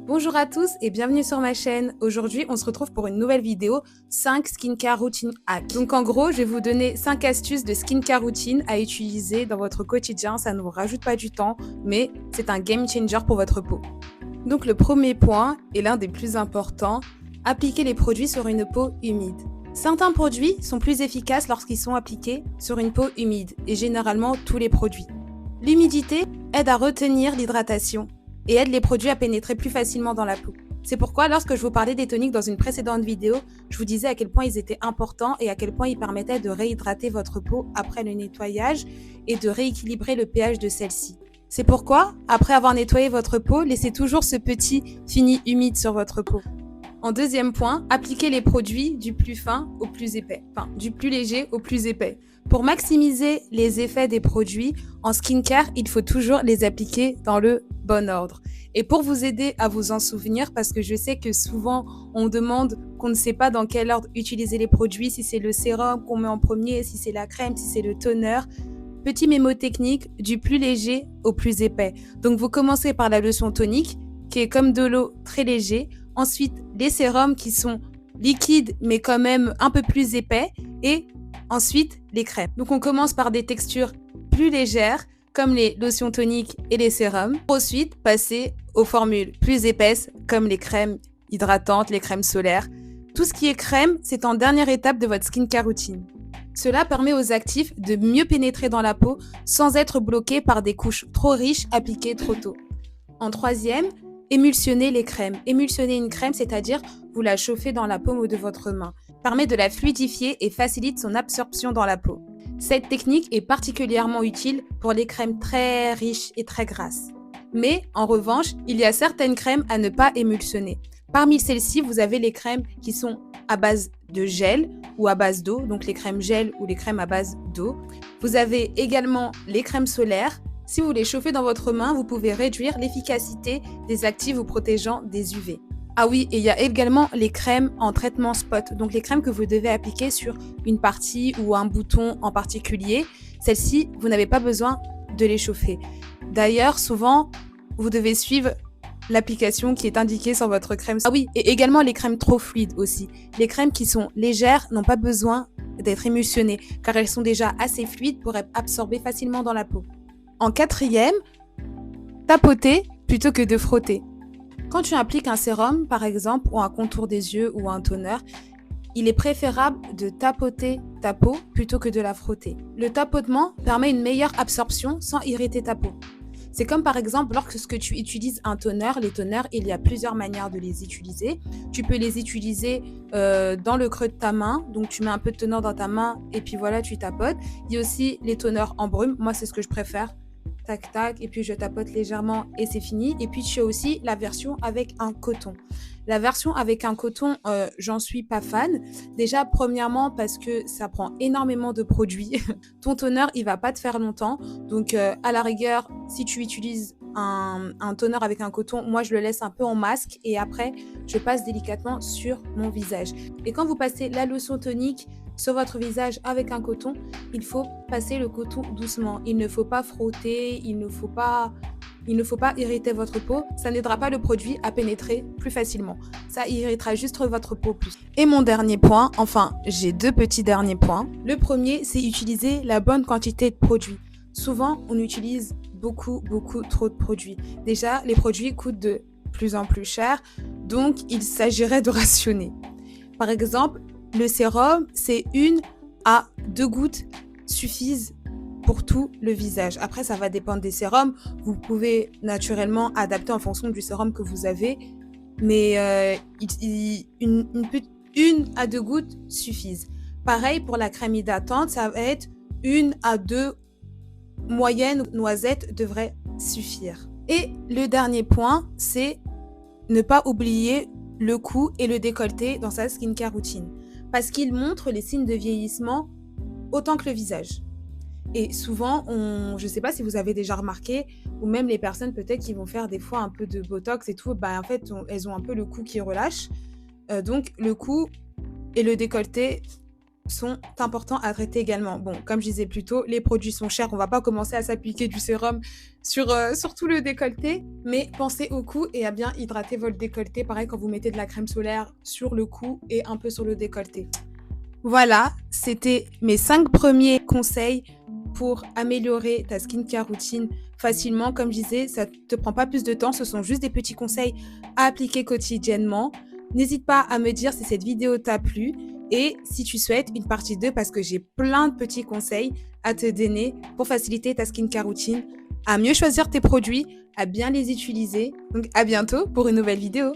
Bonjour à tous et bienvenue sur ma chaîne. Aujourd'hui, on se retrouve pour une nouvelle vidéo 5 skincare routine hacks. Donc en gros, je vais vous donner 5 astuces de skincare routine à utiliser dans votre quotidien. Ça ne vous rajoute pas du temps, mais c'est un game changer pour votre peau. Donc le premier point est l'un des plus importants, appliquer les produits sur une peau humide. Certains produits sont plus efficaces lorsqu'ils sont appliqués sur une peau humide et généralement tous les produits. L'humidité aide à retenir l'hydratation et aide les produits à pénétrer plus facilement dans la peau. C'est pourquoi lorsque je vous parlais des toniques dans une précédente vidéo, je vous disais à quel point ils étaient importants et à quel point ils permettaient de réhydrater votre peau après le nettoyage et de rééquilibrer le pH de celle-ci. C'est pourquoi, après avoir nettoyé votre peau, laissez toujours ce petit fini humide sur votre peau. En deuxième point, appliquez les produits du plus fin au plus épais, enfin du plus léger au plus épais. Pour maximiser les effets des produits, en skincare, il faut toujours les appliquer dans le bon ordre. Et pour vous aider à vous en souvenir, parce que je sais que souvent on demande qu'on ne sait pas dans quel ordre utiliser les produits, si c'est le sérum qu'on met en premier, si c'est la crème, si c'est le toner. Petit mémo technique, du plus léger au plus épais. Donc vous commencez par la lotion tonique, qui est comme de l'eau très léger. Ensuite, les sérums qui sont liquides mais quand même un peu plus épais. Et ensuite, les crèmes. Donc on commence par des textures plus légères comme les lotions toniques et les sérums. Pour ensuite passer aux formules plus épaisses comme les crèmes hydratantes, les crèmes solaires. Tout ce qui est crème, c'est en dernière étape de votre skincare routine. Cela permet aux actifs de mieux pénétrer dans la peau sans être bloqués par des couches trop riches appliquées trop tôt. En troisième, émulsionner les crèmes. Émulsionner une crème, c'est-à-dire vous la chauffez dans la paume de votre main. Permet de la fluidifier et facilite son absorption dans la peau. Cette technique est particulièrement utile pour les crèmes très riches et très grasses. Mais en revanche, il y a certaines crèmes à ne pas émulsionner. Parmi celles-ci, vous avez les crèmes qui sont à base de gel ou à base d'eau, donc les crèmes gel ou les crèmes à base d'eau. Vous avez également les crèmes solaires. Si vous les chauffez dans votre main, vous pouvez réduire l'efficacité des actifs vous protégeant des UV. Ah oui, et il y a également les crèmes en traitement spot, donc les crèmes que vous devez appliquer sur une partie ou un bouton en particulier. Celles-ci, vous n'avez pas besoin de les chauffer. D'ailleurs, souvent, vous devez suivre l'application qui est indiquée sur votre crème. Ah oui, et également les crèmes trop fluides aussi. Les crèmes qui sont légères n'ont pas besoin d'être émulsionnées, car elles sont déjà assez fluides pour être absorbées facilement dans la peau. En quatrième, tapoter plutôt que de frotter. Quand tu appliques un sérum, par exemple, ou un contour des yeux ou un toner, il est préférable de tapoter ta peau plutôt que de la frotter. Le tapotement permet une meilleure absorption sans irriter ta peau. C'est comme par exemple lorsque tu utilises un toner, les toners, il y a plusieurs manières de les utiliser. Tu peux les utiliser dans le creux de ta main, donc tu mets un peu de toner dans ta main et puis voilà, tu tapotes. Il y a aussi les toners en brume, moi c'est ce que je préfère. Tac tac, et puis je tapote légèrement et c'est fini. Et puis tu as aussi la version avec un coton. La version avec un coton, j'en suis pas fan. Déjà, premièrement, parce que ça prend énormément de produits. Ton toner, il va pas te faire longtemps. Donc, à la rigueur, si tu utilises un toner avec un coton, moi, je le laisse un peu en masque et après, je passe délicatement sur mon visage. Et quand vous passez la lotion tonique sur votre visage avec un coton, il faut passer le coton doucement. Il ne faut pas frotter, il ne faut pas irriter votre peau. Ça n'aidera pas le produit à pénétrer plus facilement. Ça irritera juste votre peau plus. Et mon dernier point, enfin, j'ai deux petits derniers points. Le premier, c'est utiliser la bonne quantité de produits. Souvent, on utilise beaucoup trop de produits. Déjà, les produits coûtent de plus en plus cher, donc il s'agirait de rationner. Par exemple, le sérum, c'est 1 à 2 gouttes suffisent pour tout le visage. Après, ça va dépendre des sérums. Vous pouvez naturellement adapter en fonction du sérum que vous avez, mais une à 2 gouttes suffisent. Pareil pour la crème hydratante, ça va être 1 à 2 moyennes noisettes devraient suffire. Et le dernier point, c'est ne pas oublier le cou et le décolleté dans sa skincare routine, parce qu'il montre les signes de vieillissement autant que le visage. Et souvent, je ne sais pas si vous avez déjà remarqué, ou même les personnes peut-être qui vont faire des fois un peu de botox et tout, en fait, elles ont un peu le cou qui relâche. Donc, le cou et le décolleté sont importants à traiter également. Bon, comme je disais plus tôt, les produits sont chers, on va pas commencer à s'appliquer du sérum sur tout le décolleté, mais pensez au cou et à bien hydrater votre décolleté. Pareil quand vous mettez de la crème solaire sur le cou et un peu sur le décolleté. Voilà, c'était mes 5 premiers conseils pour améliorer ta skincare routine facilement. Comme je disais, ça ne te prend pas plus de temps, ce sont juste des petits conseils à appliquer quotidiennement. N'hésite pas à me dire si cette vidéo t'a plu et si tu souhaites une partie 2 parce que j'ai plein de petits conseils à te donner pour faciliter ta skincare routine, à mieux choisir tes produits, à bien les utiliser. Donc à bientôt pour une nouvelle vidéo.